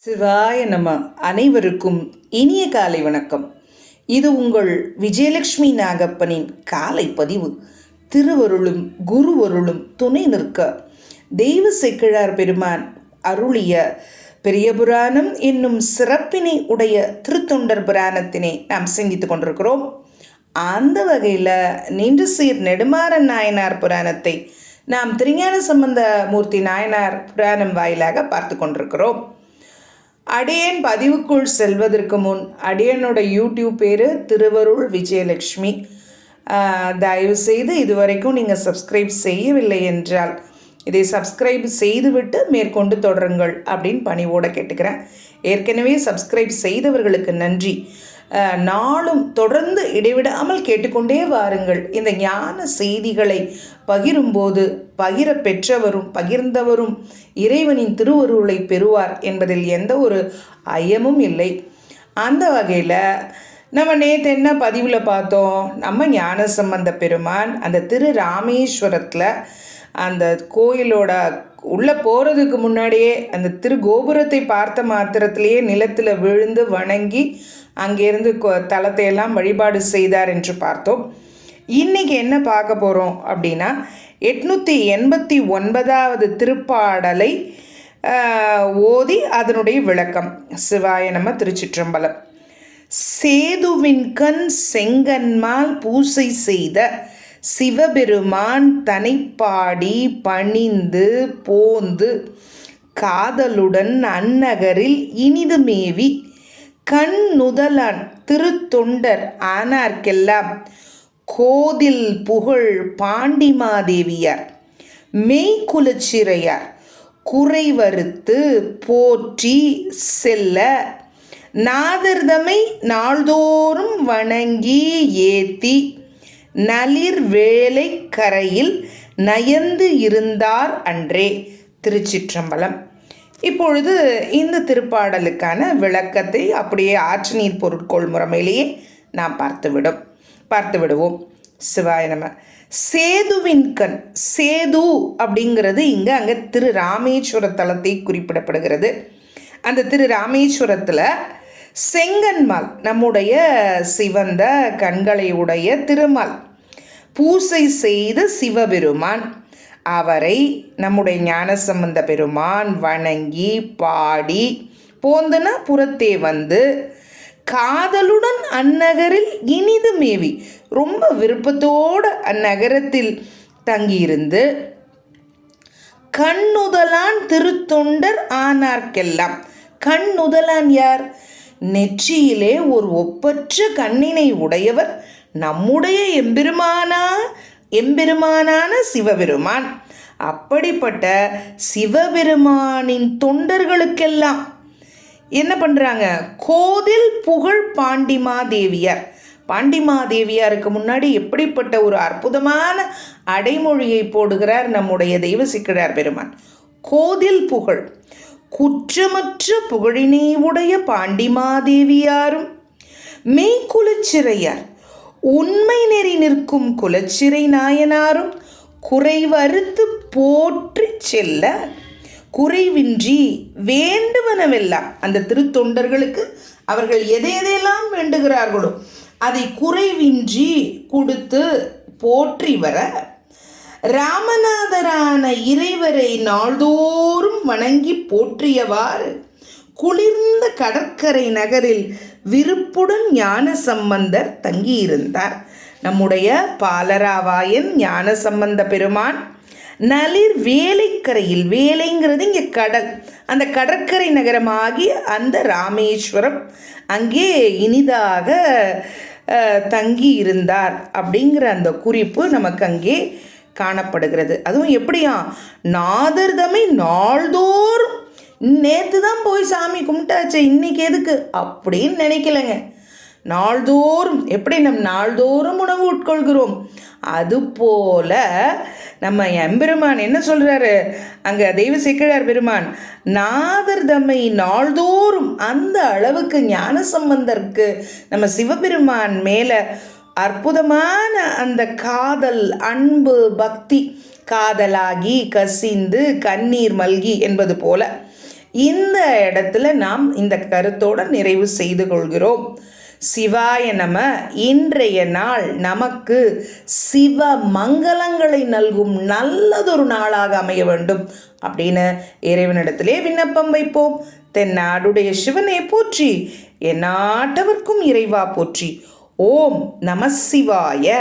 சிவாய நம. அனைவருக்கும் இனிய காலை வணக்கம். இது உங்கள் விஜயலட்சுமி நாகப்பனின் காலை பதிவு. திருவருளும் குருவருளும் துணை நிற்க தெய்வ செக்கிழார் பெருமான் அருளிய பெரிய புராணம் என்னும் சிறப்பினை உடைய திருத்தொண்டர் புராணத்தினை நாம் சிந்தித்து கொண்டிருக்கிறோம். அந்த வகையில் நின்று சீர் நெடுமாறன் நாயனார் புராணத்தை நாம் திருஞான சம்பந்த மூர்த்தி நாயனார் புராணம் வாயிலாக பார்த்து கொண்டிருக்கிறோம். அடியேன் பதிவுக்குள் செல்வதற்கு முன் அடியனோட யூடியூப் பேர் திருவருள் விஜயலட்சுமி. தயவுசெய்து இதுவரைக்கும் நீங்கள் சப்ஸ்கிரைப் செய்யவில்லை என்றால் இதை சப்ஸ்கிரைப் செய்துவிட்டு மேற்கொண்டு தொடருங்கள் அப்படின்னு பணிவோடு கேட்டுக்கிறேன். ஏற்கனவே சப்ஸ்கிரைப் செய்தவர்களுக்கு நன்றி. நாளும் தொடர்ந்து இடைவிடாமல் கேட்டுக்கொண்டே வாருங்கள். இந்த ஞான செய்திகளை பகிரும்போது பகிர பெற்றவரும் பகிர்ந்தவரும் இறைவனின் திருவருளை பெறுவார் என்பதில் எந்த ஒரு ஐயமும் இல்லை. அந்த வகையில் நம்ம நேற்று என்ன பதிவில் பார்த்தோம்? நம்ம ஞான சம்பந்த பெருமான் அந்த திரு ராமேஸ்வரத்தில் அந்த கோயிலோட உள்ளே போகிறதுக்கு முன்னாடியே அந்த திரு கோபுரத்தை பார்த்த மாத்திரத்திலேயே நிலத்தில் விழுந்து வணங்கி அங்கேருந்து தலத்தையெல்லாம் வழிபாடு செய்தார் என்று பார்த்தோம். இன்றைக்கி என்ன பார்க்க போகிறோம் அப்படின்னா 889வது திருப்பாடலை ஓதி அதனுடைய விளக்கம். சிவாய நம. திருச்சிற்றம்பலம். சேதுவின்கண் செங்கன்மால் பூசை செய்த சிவபெருமான் தனைப்பாடி பணிந்து போந்து காதலுடன் அந்நகரில் இனிது மேவி கண்ணுதலான் திருத்தொண்டர் ஆனார்க்கெல்லாம் கோதில் புகழ் பாண்டிமாதேவியார் மெய்குலச்சிறையார் குறைவறுத்து போற்றி செல்ல நாதர்தமை நாள்தோறும் வணங்கி ஏத்தி நளிர் வேலை கரையில் நயந்து இருந்தார் அன்றே. திருச்சிற்றம்பலம். இப்பொழுது இந்த திருப்பாடலுக்கான விளக்கத்தை அப்படியே ஆற்று நீர் பொருட்கோள் முறைமையிலேயே நாம் பார்த்து விடுவோம். சிவாய நம. சேதுவின்கண். சேது அப்படிங்கிறது அங்கே திரு ராமேஸ்வர தலத்தை குறிப்பிடப்படுகிறது. அந்த திரு ராமேஸ்வரத்தில் செங்கன்மால் நம்முடைய சிவந்த கண்களை உடைய திருமால் பூசை செய்த சிவபெருமான் அவரை நம்முடைய ஞானசம்பந்த பெருமான் வணங்கி பாடி போந்தன புறத்தே வந்து காதலுடன் அந்நகரில் இனிது மேவி ரொம்ப விருப்பத்தோடு அந்நகரத்தில் தங்கியிருந்து கண்ணுதலான் திருத்தொண்டர் ஆனார்க்கெல்லாம். கண்ணுதலான் யார்? நெற்றியிலே ஒரு ஒப்பற்ற கண்ணினை உடையவர் நம்முடைய எம்பெருமானான சிவபெருமான். அப்படிப்பட்ட சிவபெருமானின் தொண்டர்களுக்கெல்லாம் என்ன பண்ணுறாங்க? கோதில் புகழ் பாண்டிமாதேவியார். பாண்டிமாதேவியாருக்கு முன்னாடி எப்படிப்பட்ட ஒரு அற்புதமான அடைமொழியை போடுகிறார் நம்முடைய தெய்வ சிக்கிழார் பெருமான். கோதில் புகழ், குற்றமற்ற புகழினை உடைய பாண்டிமாதேவியாரும் மெய்குலச்சிறையார் உண்மை நெறி நிற்கும் குலச்சிறை நாயனாரும் குறைவறுத்து போற்றி செல்ல குறைவின்றி வேண்டுவனவெல்லாம் அந்த திருத்தொண்டர்களுக்கு அவர்கள் எதையெல்லாம் வேண்டுகிறார்களோ அதை குறைவின்றி கொடுத்து போற்றி வர ராமநாதரான இறைவரை நாள்தோறும் வணங்கி போற்றியவாறு குளிர்ந்த கடற்கரை நகரில் விருப்புடன் ஞான சம்பந்தர் தங்கியிருந்தார். நம்முடைய பாலராவாயன் ஞான சம்பந்த பெருமான் நளிர் வேலைக்கரையில், வேலைங்கிறது இங்கே கடல், அந்த கடற்கரை நகரமாகிய அந்த ராமேஸ்வரம் அங்கே இனிதாக தங்கி இருந்தார் அப்படிங்கிற அந்த குறிப்பு நமக்கு அங்கே காணப்படுகிறது. அதுவும் எப்படியா? நாதர்தமை நாள்தோறும், நேற்று தான் போய் சாமி கும்பிட்டாச்சு, இன்னைக்கு எதுக்கு அப்படின்னு நினைக்கலங்க. நாள்தோறும் எப்படி நம் நாள்தோறும் உணவு உட்கொள்கிறோம், அதுபோல நம்ம எம்பெருமான் என்ன சொல்கிறாரு அங்கே தெய்வ சிக்கிழார் பெருமான்? நாதர் தம்மை நாள்தோறும் அந்த அளவுக்கு ஞான சம்பந்தருக்கு நம்ம சிவபெருமான் மேலே அற்புதமான அந்த காதல், அன்பு, பக்தி, காதலாகி கசிந்து கண்ணீர் மல்கி என்பது போல இந்த இடத்துல நாம் இந்த கருத்தோடு நிறைவு செய்து கொள்கிறோம். சிவாய நம. இன்றைய நாள் நமக்கு சிவ மங்களங்களை நல்கும் நல்லதொரு நாளாக அமைய வேண்டும் அப்படின்னு இறைவனிடத்திலே விண்ணப்பம் வைப்போம். தென்னாடுடைய சிவனே போற்றி, எந்நாட்டவர்க்கும் இறைவா போற்றி. ஓம் நம சிவாய.